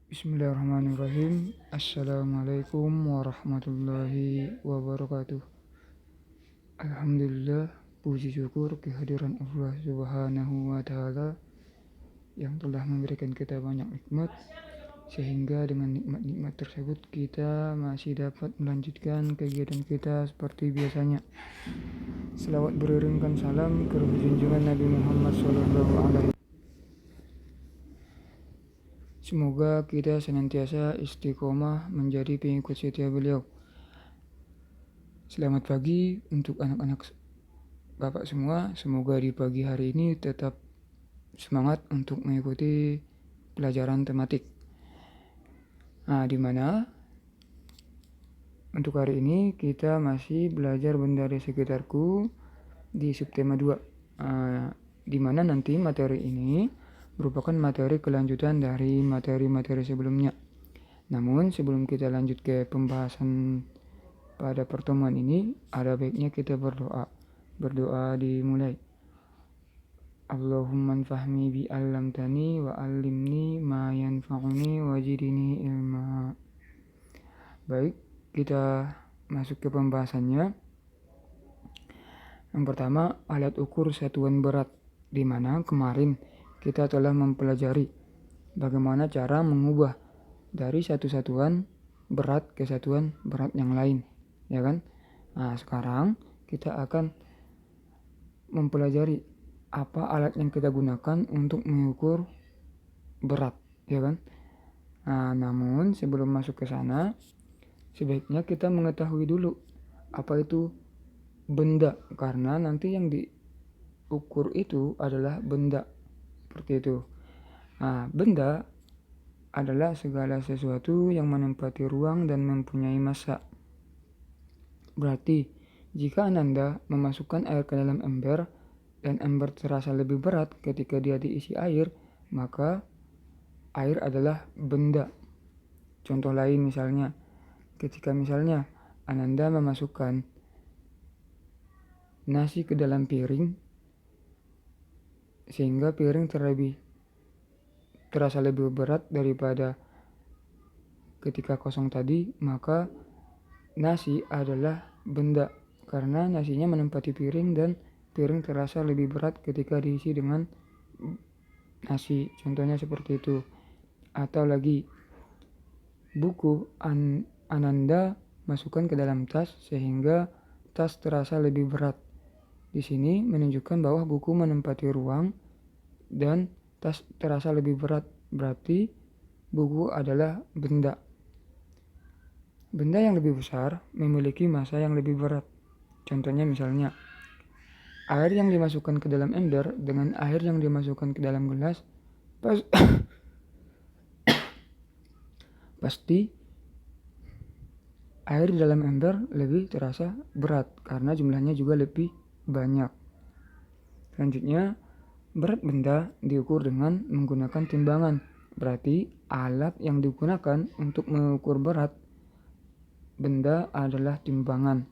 Bismillahirrahmanirrahim. Assalamualaikum warahmatullahi wabarakatuh. Alhamdulillah, puji syukur kehadiran Allah Subhanahu wa Ta'ala yang telah memberikan kita banyak nikmat, sehingga dengan nikmat-nikmat tersebut kita masih dapat melanjutkan kegiatan kita seperti biasanya. Selawat beriringkan salam ke junjungan Nabi Muhammad SAW. Semoga kita senantiasa istiqomah menjadi pengikut setia beliau. Selamat pagi untuk anak-anak Bapak semua. Semoga di pagi hari ini tetap semangat untuk mengikuti pelajaran tematik. Di mana untuk hari ini kita masih belajar benda di sekitarku di subtema 2. Di mana nanti materi ini merupakan materi kelanjutan dari materi-materi sebelumnya. Namun sebelum kita lanjut ke pembahasan pada pertemuan ini, ada baiknya kita berdoa. Berdoa dimulai. Allahumma anfa'ni bi 'allamtani wa 'allimni ma yanfa'uni wajidni ilma. Baik, kita masuk ke pembahasannya. Yang pertama, alat ukur satuan berat, di mana kemarin kita telah mempelajari bagaimana cara mengubah dari satu satuan berat ke satuan berat yang lain, ya kan? Sekarang kita akan mempelajari apa alat yang kita gunakan untuk mengukur berat, ya kan? Namun sebelum masuk ke sana, sebaiknya kita mengetahui dulu apa itu benda, karena nanti yang diukur itu adalah benda. Seperti itu. Benda adalah segala sesuatu yang menempati ruang dan mempunyai massa. Berarti, jika Ananda memasukkan air ke dalam ember dan ember terasa lebih berat ketika dia diisi air, maka air adalah benda. Contoh lain misalnya, ketika misalnya Ananda memasukkan nasi ke dalam piring, sehingga piring terasa lebih berat daripada ketika kosong tadi, maka nasi adalah benda, karena nasinya menempati piring dan piring terasa lebih berat ketika diisi dengan nasi. Contohnya seperti itu. Atau lagi, buku Ananda masukkan ke dalam tas sehingga tas terasa lebih berat. Di sini menunjukkan bahwa buku menempati ruang dan tas terasa lebih berat. Berarti buku adalah benda. Benda yang lebih besar memiliki massa yang lebih berat. Contohnya misalnya, air yang dimasukkan ke dalam ember dengan air yang dimasukkan ke dalam gelas pasti air di dalam ember lebih terasa berat karena jumlahnya juga lebih banyak. Selanjutnya, berat benda diukur dengan menggunakan timbangan. Berarti alat yang digunakan untuk mengukur berat benda adalah timbangan.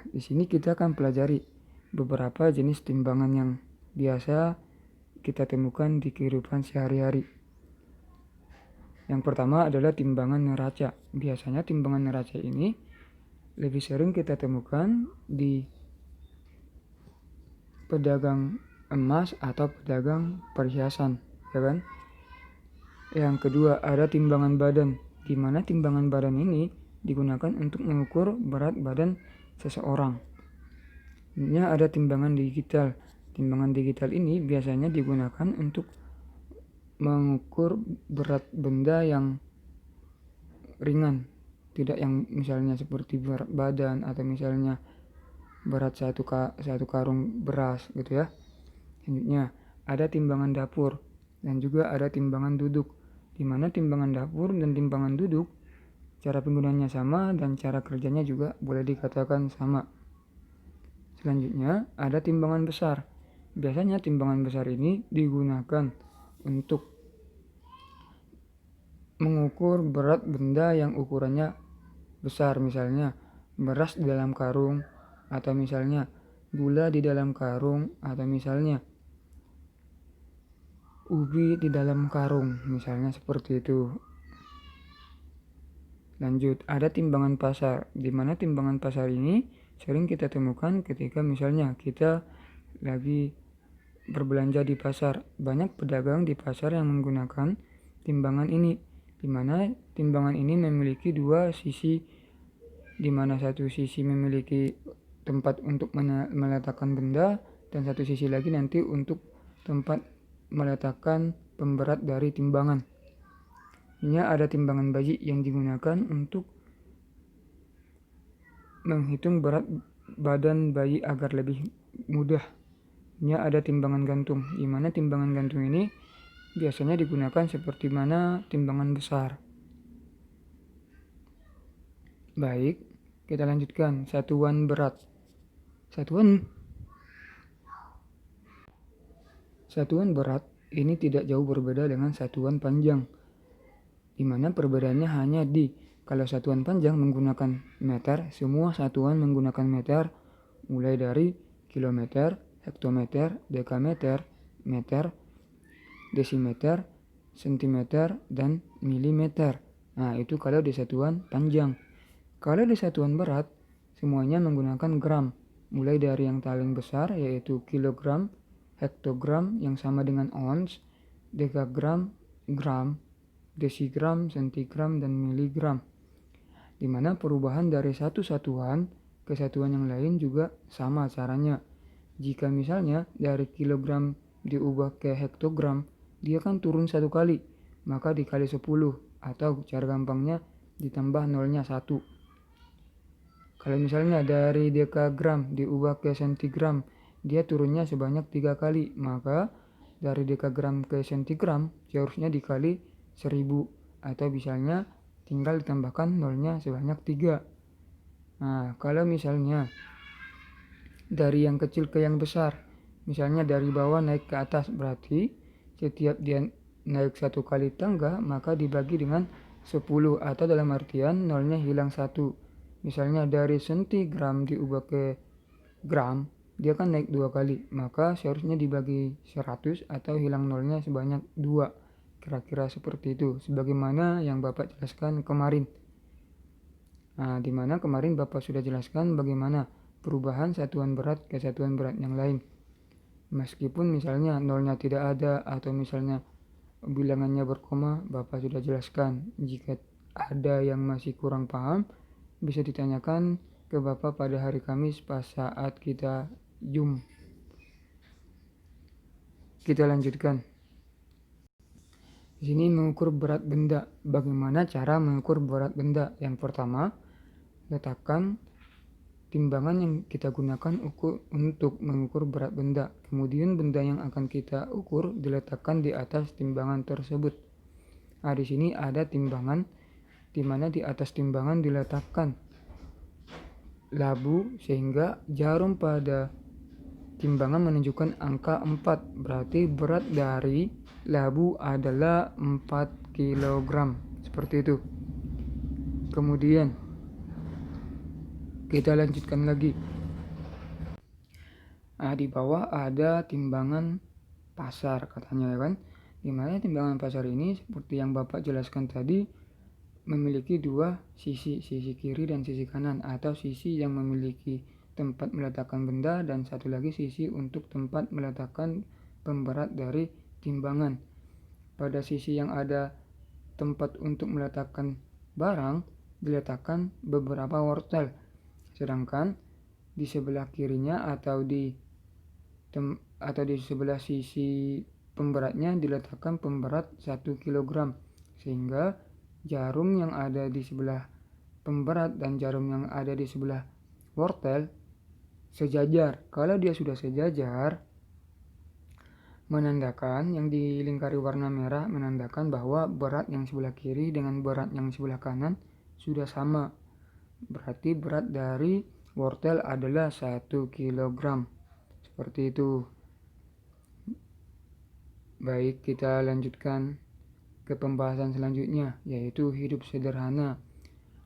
Di sini kita akan pelajari beberapa jenis timbangan yang biasa kita temukan di kehidupan sehari-hari. Yang pertama adalah timbangan neraca. Biasanya timbangan neraca ini lebih sering kita temukan di pedagang emas atau pedagang perhiasan, ya kan? Yang kedua ada timbangan badan, di mana timbangan badan ini digunakan untuk mengukur berat badan seseorang. Ini ada timbangan digital. Timbangan digital ini biasanya digunakan untuk mengukur berat benda yang ringan, tidak yang misalnya seperti berat badan atau misalnya berat satu karung beras gitu ya. Selanjutnya ada timbangan dapur dan juga ada timbangan duduk, di mana timbangan dapur dan timbangan duduk cara penggunaannya sama dan cara kerjanya juga boleh dikatakan sama. Selanjutnya ada timbangan besar. Biasanya timbangan besar ini digunakan untuk mengukur berat benda yang ukurannya besar, misalnya beras di dalam karung, atau misalnya gula di dalam karung, atau misalnya ubi di dalam karung, misalnya seperti itu. Lanjut, ada timbangan pasar, di mana timbangan pasar ini sering kita temukan ketika misalnya kita lagi berbelanja di pasar. Banyak pedagang di pasar yang menggunakan timbangan ini, di mana timbangan ini memiliki dua sisi, di mana satu sisi memiliki tempat untuk meletakkan benda dan satu sisi lagi nanti untuk tempat meletakkan pemberat dari timbangan. Ini ada timbangan bayi yang digunakan untuk menghitung berat badan bayi agar lebih mudah. Ini ada timbangan gantung, di mana timbangan gantung ini biasanya digunakan seperti mana timbangan besar. Baik, kita lanjutkan. Satuan berat. Satuan berat ini tidak jauh berbeda dengan satuan panjang, di mana perbedaannya hanya kalau satuan panjang menggunakan meter, semua satuan menggunakan meter, mulai dari kilometer, hektometer, dekameter, meter, desimeter, sentimeter, dan milimeter. Nah, itu kalau di satuan panjang. Kalau di satuan berat, semuanya menggunakan gram, mulai dari yang paling besar yaitu kilogram, hektogram yang sama dengan ons, dekagram, gram, desigram, sentigram, dan miligram. Di mana perubahan dari satu satuan ke satuan yang lain juga sama caranya. Jika misalnya dari kilogram diubah ke hektogram, dia kan turun satu kali, maka dikali 10, atau cara gampangnya ditambah nolnya 1. Kalau misalnya dari dekagram diubah ke sentigram, dia turunnya sebanyak 3 kali, maka dari dekagram ke sentigram seharusnya dikali 1000, atau misalnya tinggal ditambahkan nolnya sebanyak 3. Nah, kalau misalnya dari yang kecil ke yang besar, misalnya dari bawah naik ke atas, berarti setiap dia naik 1 kali tangga maka dibagi dengan 10, atau dalam artian nolnya hilang 1. Misalnya dari sentigram diubah ke gram, dia kan naik 2 kali, maka seharusnya dibagi 100 atau hilang nolnya sebanyak 2. Kira-kira seperti itu, sebagaimana yang Bapak jelaskan kemarin. Nah, dimana kemarin Bapak sudah jelaskan bagaimana perubahan satuan berat ke satuan berat yang lain. Meskipun misalnya nolnya tidak ada atau misalnya bilangannya berkoma, Bapak sudah jelaskan. Jika ada yang masih kurang paham, bisa ditanyakan ke Bapak pada hari Kamis pas saat kita Zoom. Kita lanjutkan. Di sini mengukur berat benda. Bagaimana cara mengukur berat benda? Yang pertama, letakkan timbangan yang kita gunakan untuk mengukur berat benda. Kemudian benda yang akan kita ukur diletakkan di atas timbangan tersebut. Nah, di sini ada timbangan, di mana di atas timbangan diletakkan labu sehingga jarum pada timbangan menunjukkan angka 4. Berarti berat dari labu adalah 4 kg. Seperti itu. Kemudian kita lanjutkan lagi. Nah, di bawah ada timbangan pasar katanya, ya kan? Dimana timbangan pasar ini seperti yang Bapak jelaskan tadi memiliki dua sisi kiri dan sisi kanan, atau sisi yang memiliki tempat meletakkan benda dan satu lagi sisi untuk tempat meletakkan pemberat dari timbangan. Pada sisi yang ada tempat untuk meletakkan barang diletakkan beberapa wortel, sedangkan di sebelah kirinya atau di sebelah sisi pemberatnya diletakkan pemberat 1 kg, sehingga jarum yang ada di sebelah pemberat dan jarum yang ada di sebelah wortel sejajar. Kalau dia sudah sejajar, menandakan yang dilingkari warna merah menandakan bahwa berat yang sebelah kiri dengan berat yang sebelah kanan sudah sama. Berarti berat dari wortel adalah 1 kg. Seperti itu. Baik, kita lanjutkan ke pembahasan selanjutnya, yaitu hidup sederhana.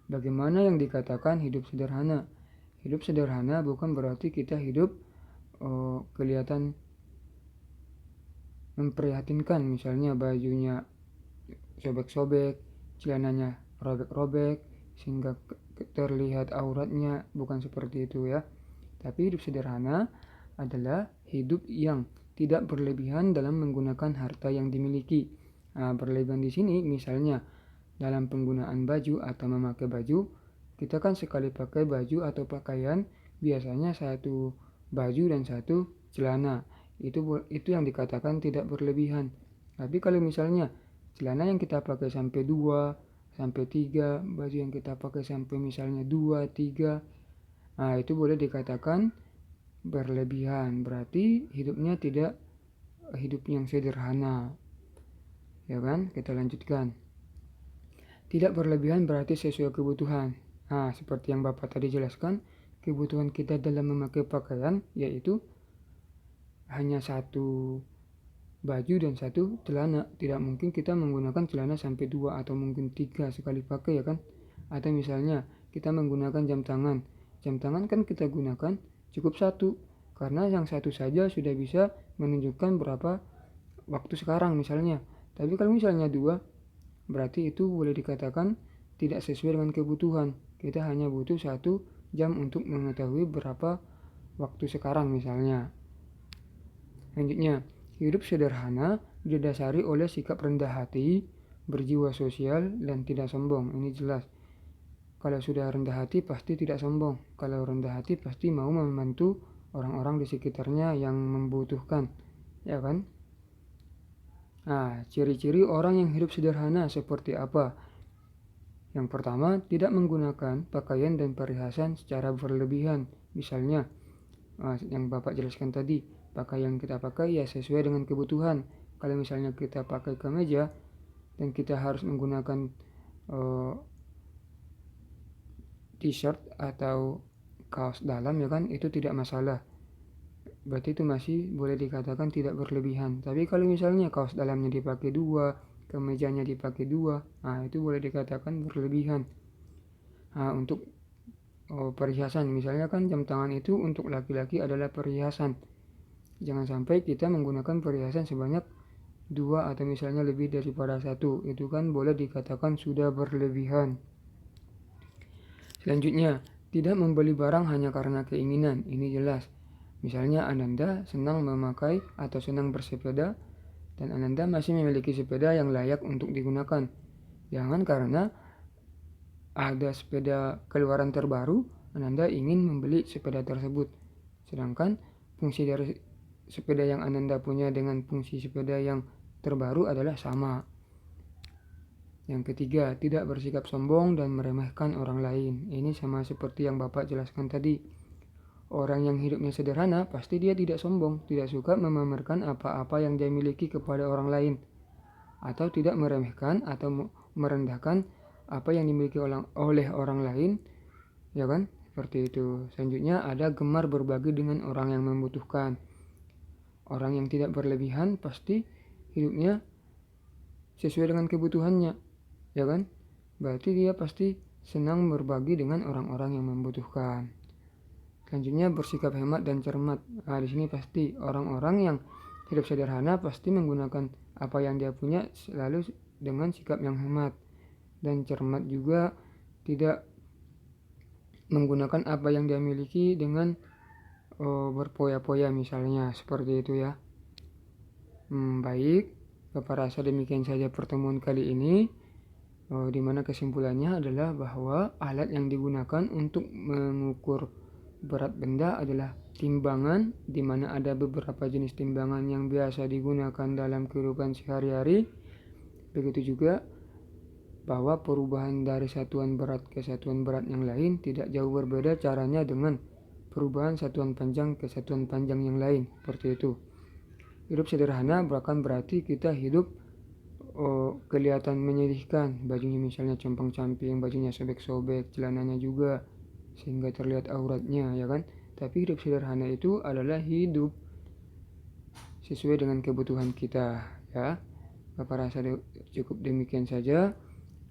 Bagaimana yang dikatakan hidup sederhana? Hidup sederhana bukan berarti kita hidup kelihatan memprihatinkan, misalnya bajunya sobek-sobek, celananya robek-robek sehingga terlihat auratnya, bukan seperti itu ya. Tapi hidup sederhana adalah hidup yang tidak berlebihan dalam menggunakan harta yang dimiliki. Berlebihan di sini misalnya dalam penggunaan baju atau memakai baju, kita kan sekali pakai baju atau pakaian biasanya satu baju dan satu celana. Itu yang dikatakan tidak berlebihan. Tapi kalau misalnya celana yang kita pakai sampai 2 sampai 3, baju yang kita pakai sampai misalnya 2 3, itu boleh dikatakan berlebihan. Berarti hidupnya tidak hidup yang sederhana. Ya kan? Kita lanjutkan. Tidak berlebihan berarti sesuai kebutuhan. Seperti yang Bapak tadi jelaskan, kebutuhan kita dalam memakai pakaian yaitu hanya satu baju dan satu celana. Tidak mungkin kita menggunakan celana sampai 2 atau mungkin 3 sekali pakai ya kan. Atau misalnya kita menggunakan jam tangan. Jam tangan kan kita gunakan cukup satu, karena yang satu saja sudah bisa menunjukkan berapa waktu sekarang misalnya. Tapi kalau misalnya 2, berarti itu boleh dikatakan tidak sesuai dengan kebutuhan. Kita hanya butuh 1 jam untuk mengetahui berapa waktu sekarang misalnya. Selanjutnya, hidup sederhana didasari oleh sikap rendah hati, berjiwa sosial, dan tidak sombong. Ini jelas. Kalau sudah rendah hati pasti tidak sombong. Kalau rendah hati pasti mau membantu orang-orang di sekitarnya yang membutuhkan. Ya kan? Ciri-ciri orang yang hidup sederhana seperti apa? Yang pertama, tidak menggunakan pakaian dan perhiasan secara berlebihan. Misalnya, yang Bapak jelaskan tadi, pakaian yang kita pakai ya sesuai dengan kebutuhan. Kalau misalnya kita pakai kemeja dan kita harus menggunakan t-shirt atau kaos dalam ya kan, itu tidak masalah. Berarti itu masih boleh dikatakan tidak berlebihan. Tapi kalau misalnya kaos dalamnya dipakai 2, kemejanya dipakai 2, itu boleh dikatakan berlebihan. Untuk perhiasan, misalnya kan jam tangan itu untuk laki-laki adalah perhiasan. Jangan sampai kita menggunakan perhiasan sebanyak 2 atau misalnya lebih daripada 1. Itu kan boleh dikatakan sudah berlebihan. Selanjutnya, tidak membeli barang hanya karena keinginan. Ini jelas. Misalnya Ananda senang memakai atau senang bersepeda dan Ananda masih memiliki sepeda yang layak untuk digunakan. Jangan karena ada sepeda keluaran terbaru, Ananda ingin membeli sepeda tersebut. Sedangkan fungsi dari sepeda yang Ananda punya dengan fungsi sepeda yang terbaru adalah sama. Yang ketiga, tidak bersikap sombong dan meremehkan orang lain. Ini sama seperti yang Bapak jelaskan tadi. Orang yang hidupnya sederhana pasti dia tidak sombong, tidak suka memamerkan apa-apa yang dia miliki kepada orang lain, atau tidak meremehkan atau merendahkan apa yang dimiliki oleh orang lain, ya kan? Seperti itu. Selanjutnya ada gemar berbagi dengan orang yang membutuhkan. Orang yang tidak berlebihan pasti hidupnya sesuai dengan kebutuhannya, ya kan? Berarti dia pasti senang berbagi dengan orang-orang yang membutuhkan. Selanjutnya bersikap hemat dan cermat. Di sini pasti orang-orang yang hidup sederhana pasti menggunakan apa yang dia punya selalu dengan sikap yang hemat dan cermat juga, tidak menggunakan apa yang dia miliki dengan berpoya-poya misalnya, seperti itu ya. Baik, Bapak rasa demikian saja pertemuan kali ini, di mana kesimpulannya adalah bahwa alat yang digunakan untuk mengukur berat benda adalah timbangan, di mana ada beberapa jenis timbangan yang biasa digunakan dalam kehidupan sehari-hari. Begitu juga bahwa perubahan dari satuan berat ke satuan berat yang lain tidak jauh berbeda caranya dengan perubahan satuan panjang ke satuan panjang yang lain, seperti itu. Hidup sederhana bukan berarti kita hidup kelihatan menyedihkan, bajunya misalnya compang-camping, bajunya sobek-sobek, celananya juga sehingga terlihat auratnya, ya kan? Tapi hidup sederhana itu adalah hidup sesuai dengan kebutuhan kita, ya. Bapak rasa cukup demikian saja.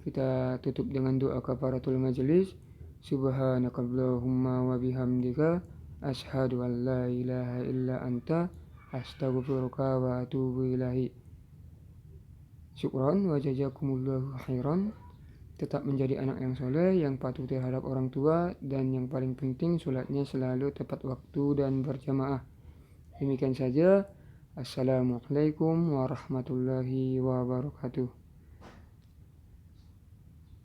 Kita tutup dengan doa kafaratul majelis. Subhanakallahumma wa bihamdika asyhadu an la ilaha illa anta Astaghfiruka wa atubu ilahi. Syukron wa jazakumullahu khairan. Tetap menjadi anak yang soleh, yang patuh terhadap orang tua, dan yang paling penting sholatnya selalu tepat waktu dan berjamaah. Demikian saja. Assalamualaikum warahmatullahi wabarakatuh.